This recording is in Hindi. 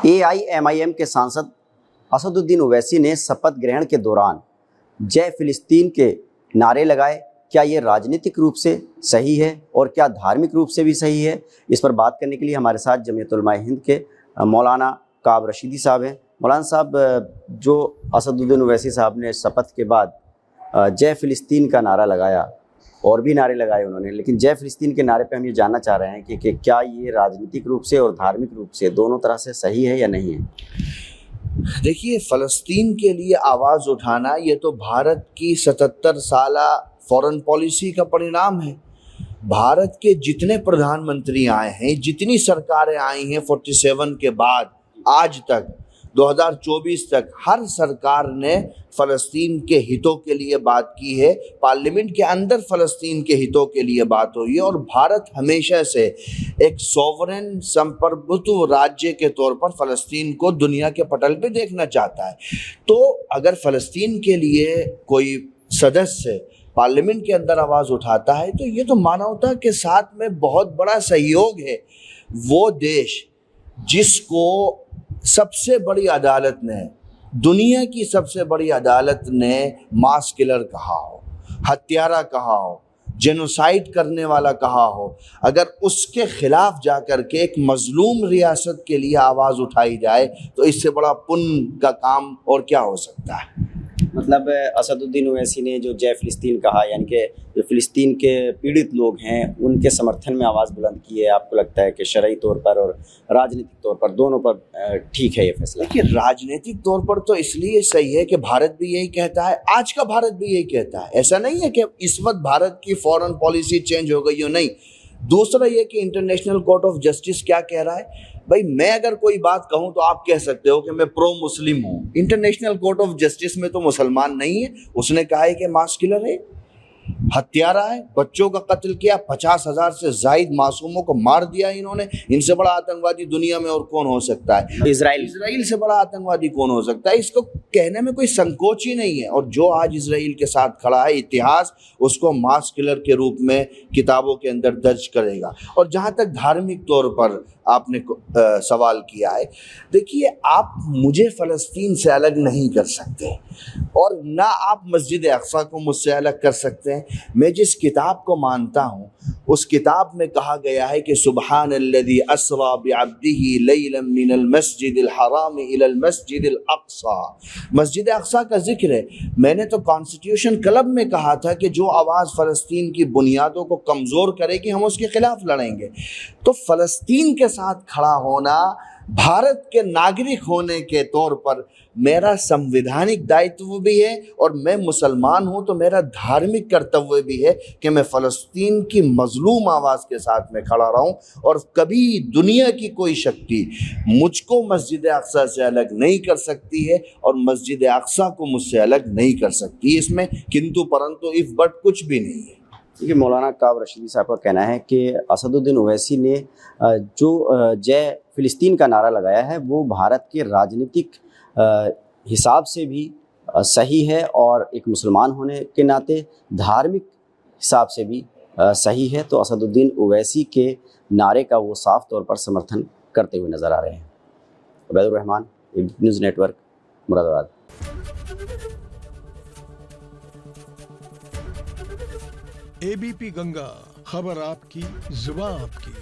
एआईएमआईएम के सांसद असदुद्दीन ओवैसी ने शपथ ग्रहण के दौरान जय फिलिस्तीन के नारे लगाए। क्या ये राजनीतिक रूप से सही है और क्या धार्मिक रूप से भी सही है? इस पर बात करने के लिए हमारे साथ जमीयत उलमा हिंद के मौलाना काब रशीदी साहब हैं। मौलाना साहब, जो असदुद्दीन ओवैसी साहब ने शपथ के बाद जय फिलिस्तीन का नारा लगाया, और भी नारे लगाए उन्होंने, लेकिन जय फिलिस्तीन के नारे पे हम ये जानना चाह रहे हैं कि क्या ये राजनीतिक रूप से और धार्मिक रूप से दोनों तरह से सही है या नहीं है? देखिए, फ़लस्तीन के लिए आवाज़ उठाना ये तो भारत की 77 साला फॉरेन पॉलिसी का परिणाम है। भारत के जितने प्रधानमंत्री आए हैं, जितनी सरकारें आई हैं 47 के बाद आज तक 2024 तक, हर सरकार ने फ़लस्तीन के हितों के लिए बात की है। पार्लियामेंट के अंदर फ़लस्तीन के हितों के लिए बात हुई है और भारत हमेशा से एक सॉवरेन संप्रभुत्व राज्य के तौर पर फ़लस्तीन को दुनिया के पटल पे देखना चाहता है। तो अगर फ़लस्तीन के लिए कोई सदस्य पार्लियामेंट के अंदर आवाज़ उठाता है तो ये तो मानवता के साथ में बहुत बड़ा सहयोग है। वो देश जिसको सबसे बड़ी अदालत ने, दुनिया की सबसे बड़ी अदालत ने मास किलर कहा हो, हत्यारा कहा हो, जेनोसाइड करने वाला कहा हो, अगर उसके खिलाफ जाकर के एक मजलूम रियासत के लिए आवाज़ उठाई जाए तो इससे बड़ा पुण्य का काम और क्या हो सकता है। मतलब असदुद्दीन ओवैसी ने जो जय फिलिस्तीन कहा, यानी कि जो फिलिस्तीन के पीड़ित लोग हैं उनके समर्थन में आवाज़ बुलंद की है। आपको लगता है कि शरई तौर पर और राजनीतिक तौर पर दोनों पर ठीक है ये फैसला? देखिए, राजनीतिक तौर पर तो इसलिए सही है कि भारत भी यही कहता है, आज का भारत भी यही कहता है। ऐसा नहीं है कि इस वक्त भारत की फॉरेन पॉलिसी चेंज हो गई हो, नहीं। दूसरा ये कि इंटरनेशनल कोर्ट ऑफ जस्टिस क्या कह रहा है। भाई, मैं अगर कोई बात कहूं तो आप कह सकते हो कि मैं प्रो मुस्लिम हूं। इंटरनेशनल कोर्ट ऑफ जस्टिस में तो मुसलमान नहीं है, उसने कहा है कि मास किलर है, हत्यारा है, बच्चों का कत्ल किया, 50,000 से जायद मासूमों को मार दिया इन्होंने। इनसे बड़ा आतंकवादी दुनिया में और कौन हो सकता है? इजराइल से बड़ा आतंकवादी कौन हो सकता है? इसको कहने में कोई संकोच ही नहीं है। और जो आज इजराइल के साथ खड़ा है, इतिहास उसको मास किलर के रूप में किताबों के अंदर दर्ज करेगा। और जहाँ तक धार्मिक तौर पर आपने सवाल किया है, देखिए, आप मुझे फ़लस्तीन से अलग नहीं कर सकते और ना आप मस्जिद अक़सा को मुझसे अलग कर सकते हैं। मैं जिस किताब को मानता हूँ उस किताब में कहा गया है कि सुब्हानल्लज़ी अस्रा बिअब्दिही लैलन मिनल मस्जिदिल हराम इलल मस्जिदिल अक़सा। मस्जिद अक़सा का जिक्र है। मैंने तो कॉन्स्टिट्यूशन क्लब में कहा था कि जो आवाज़ फ़लस्तीन की बुनियादों को कमज़ोर करेगी हम उसके ख़िलाफ़ लड़ेंगे। तो फ़लस्तीन के साथ खड़ा होना भारत के नागरिक होने के तौर पर मेरा संवैधानिक दायित्व भी है और मैं मुसलमान हूं तो मेरा धार्मिक कर्तव्य भी है कि मैं फ़लस्तीन की मजलूम आवाज़ के साथ में खड़ा रहूं। और कभी दुनिया की कोई शक्ति मुझको मस्जिद अक़सा से अलग नहीं कर सकती है और मस्जिद अक़सा को मुझसे अलग नहीं कर सकती। इसमें किंतु परंतु इफ बट कुछ भी नहीं है। देखिए, मौलाना काब रशीदी साहब का कहना है कि असदुद्दीन ओवैसी ने जो जय फिलिस्तीन का नारा लगाया है वो भारत के राजनीतिक हिसाब से भी सही है और एक मुसलमान होने के नाते धार्मिक हिसाब से भी सही है। तो असदुद्दीन ओवैसी के नारे का वो साफ तौर पर समर्थन करते हुए नज़र आ रहे हैं। Ubaidur Rahman, news network, Moradabad. ABP Ganga, खबर आपकी, जुबान आपकी।